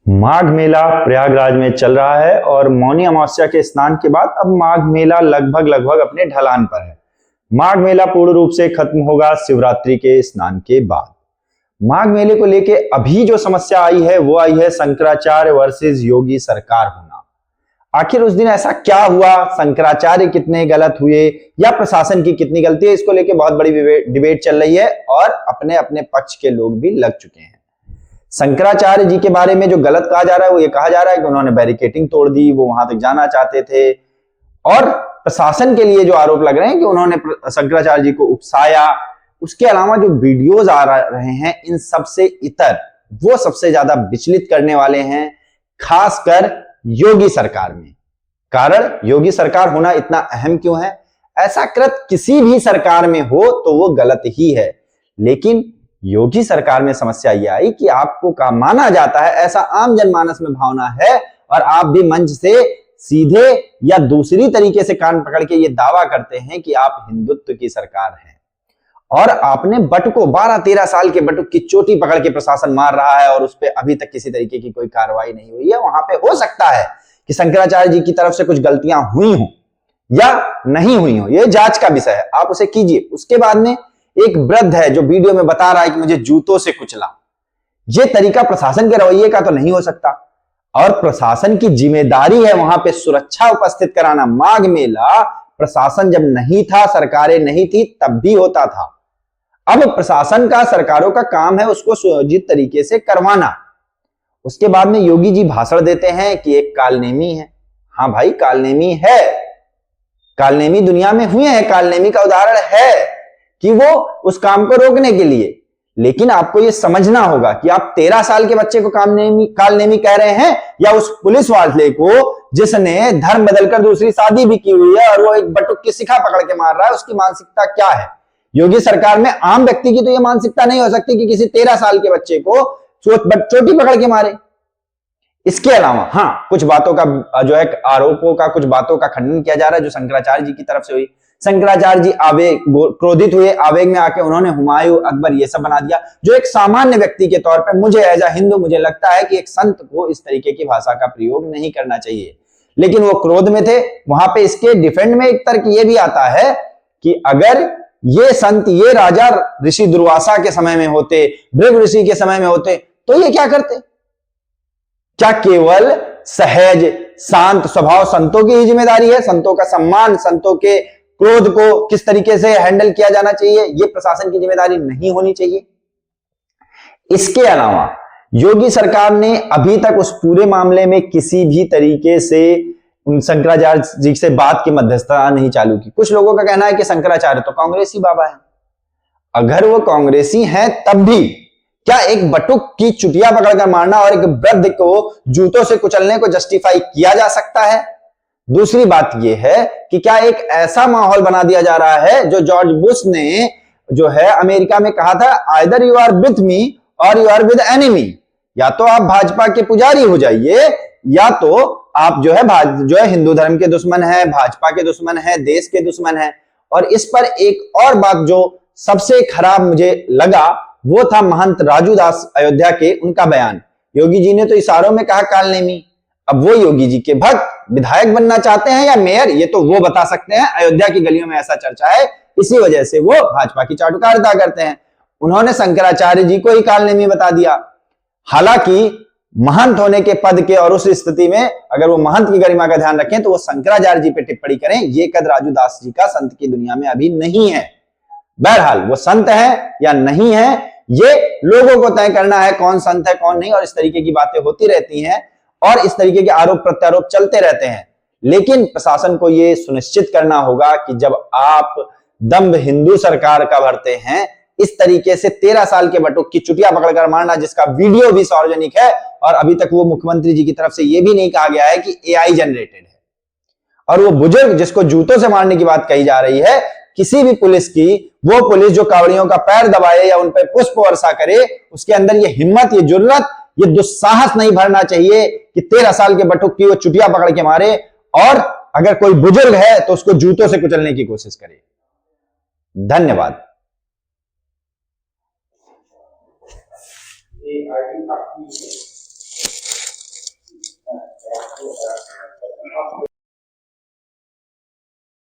माघ मेला प्रयागराज में चल रहा है और मौनी अमावस्या के स्नान के बाद अब माघ मेला लगभग अपने ढलान पर है। माघ मेला पूर्ण रूप से खत्म होगा शिवरात्रि के स्नान के बाद। माघ मेले को लेके अभी जो समस्या आई है वो आई है शंकराचार्य वर्सेस योगी सरकार होना। आखिर उस दिन ऐसा क्या हुआ, शंकराचार्य कितने गलत हुए या प्रशासन की कितनी गलती है, इसको लेके बहुत बड़ी डिबेट चल रही है और अपने अपने पक्ष के लोग भी लग चुके हैं। शंकराचार्य जी के बारे में जो गलत कहा जा रहा है वो ये कहा जा रहा है कि उन्होंने बैरिकेटिंग तोड़ दी, वो वहां तक जाना चाहते थे। और प्रशासन के लिए जो आरोप लग रहे हैं कि उन्होंने शंकराचार्य जी को उकसाया, उसके अलावा जो वीडियोज आ रहे हैं इन सबसे इतर वो सबसे ज्यादा विचलित करने वाले हैं, खासकर योगी सरकार में। कारण योगी सरकार होना इतना अहम क्यों है? ऐसा कृत किसी भी सरकार में हो तो वो गलत ही है, लेकिन योगी सरकार में समस्या यह आई कि आपको का माना जाता है, ऐसा आम जनमानस में भावना है और आप भी मंच से सीधे या दूसरी तरीके से कान पकड़ के ये दावा करते हैं कि आप हिंदुत्व की सरकार हैं। और आपने बटुको 12-13 साल के बटुक की चोटी पकड़ के प्रशासन मार रहा है और उस पर अभी तक किसी तरीके की कोई कार्रवाई नहीं हुई है। वहां पे हो सकता है कि शंकराचार्य जी की तरफ से कुछ गलतियां हुई हो या नहीं हुई हो, यह जांच का विषय है, आप उसे कीजिए। उसके बाद में एक वृद्ध है जो वीडियो में बता रहा है कि मुझे जूतों से कुचला। यह तरीका प्रशासन के रवैये का तो नहीं हो सकता और प्रशासन की जिम्मेदारी है वहां पे सुरक्षा उपस्थित कराना। माघ मेला प्रशासन जब नहीं था, सरकारें नहीं थी, तब भी होता था। अब प्रशासन का, सरकारों का काम है उसको सुयोजित तरीके से करवाना। उसके बाद में योगी जी भाषण देते हैं कि एक कालनेमी है। हाँ भाई, कालनेमी है, कालनेमी दुनिया में हुए हैं, कालनेमी का उदाहरण है कि वो उस काम को रोकने के लिए। लेकिन आपको ये समझना होगा कि आप 13 साल के बच्चे को कालनेमी कह रहे हैं या उस पुलिस वाले को जिसने धर्म बदलकर दूसरी शादी भी की हुई है और वो एक बटुक की शिखा पकड़ के मार रहा है, उसकी मानसिकता क्या है? योगी सरकार में आम व्यक्ति की तो यह मानसिकता नहीं हो सकती कि किसी 13 साल के बच्चे को चोटी पकड़ के मारे। इसके अलावा हाँ, कुछ बातों का जो है आरोपों का, कुछ बातों का खंडन किया जा रहा है जो शंकराचार्य जी की तरफ से हुई। शंकराचार्य जी क्रोधित हुए, आवेग में आके उन्होंने हुमायूं, अकबर ये सब बना दिया, जो एक सामान्य व्यक्ति के तौर पे मुझे एज अ हिंदू मुझे लगता है कि एक संत को इस तरीके की भाषा का प्रयोग नहीं करना चाहिए। लेकिन वो क्रोध में थे। वहां पे इसके डिफेंड में एक तर्क ये भी आता है कि अगर ये संत, ये राजा ऋषि दुर्वासा के समय में होते, भृगु ऋषि के समय में होते, तो ये क्या करते? क्या केवल सहज शांत स्वभाव संतों की ही जिम्मेदारी है? संतों का सम्मान, संतों के क्रोध को किस तरीके से हैंडल किया जाना चाहिए, यह प्रशासन की जिम्मेदारी नहीं होनी चाहिए? इसके अलावा योगी सरकार ने अभी तक उस पूरे मामले में किसी भी तरीके से शंकराचार्य जी से बात की मध्यस्थता नहीं चालू की। कुछ लोगों का कहना है कि शंकराचार्य तो कांग्रेसी बाबा है। अगर वो कांग्रेसी हैं तब भी क्या एक बटुक की चुटिया पकड़कर मारना और एक वृद्ध को जूतों से कुचलने को जस्टिफाई किया जा सकता है? दूसरी बात यह है कि क्या एक ऐसा माहौल बना दिया जा रहा है जो जॉर्ज बुश ने जो है अमेरिका में कहा था, either you are with me और यू आर विद एनिमी। या तो आप भाजपा के पुजारी हो जाइए या तो आप जो है हिंदू धर्म के दुश्मन है, भाजपा के दुश्मन है, देश के दुश्मन है। और इस पर एक और बात जो सबसे खराब मुझे लगा वो था महंत राजू दास अयोध्या के, उनका बयान। योगी जी ने तो इशारों में कहा कालनेमी। अब वो योगी जी के भक्त विधायक बनना चाहते हैं या मेयर, ये तो वो बता सकते हैं। अयोध्या की गलियों में ऐसा चर्चा है, इसी वजह से वो भाजपा की चाटुकारिता करते हैं। उन्होंने शंकराचार्य जी को ही कालनेमी बता दिया। हालांकि महंत होने के पद के और उस स्थिति में अगर वो महंत की गरिमा का ध्यान रखें तो वो शंकराचार्य जी पे टिप्पणी करें, ये कद राजू दास जी का संत की दुनिया में अभी नहीं है। बहरहाल वो संत है या नहीं है ये लोगों को तय करना है, कौन संत है कौन नहीं। और इस तरीके की बातें होती रहती हैं और इस तरीके के आरोप प्रत्यारोप चलते रहते हैं। लेकिन प्रशासन को यह सुनिश्चित करना होगा कि जब आप दम्भ हिंदू सरकार का भरते हैं, इस तरीके से 13 साल के बटुक की चुटिया पकड़कर मारना, जिसका वीडियो भी सार्वजनिक है और अभी तक वो मुख्यमंत्री जी की तरफ से यह भी नहीं कहा गया है कि एआई जनरेटेड है। और वो बुजुर्ग जिसको जूतों से मारने की बात कही जा रही है, किसी भी पुलिस की, वो पुलिस जो कावड़ियों का पैर दबाए या उन पर पुष्प वर्षा करे, उसके अंदर ये हिम्मत, ये जुर्रत, ये दुस्साहस नहीं भरना चाहिए कि 13 साल के बटुक की वो चुटिया पकड़ के मारे और अगर कोई बुजुर्ग है तो उसको जूतों से कुचलने की कोशिश करे। धन्यवाद।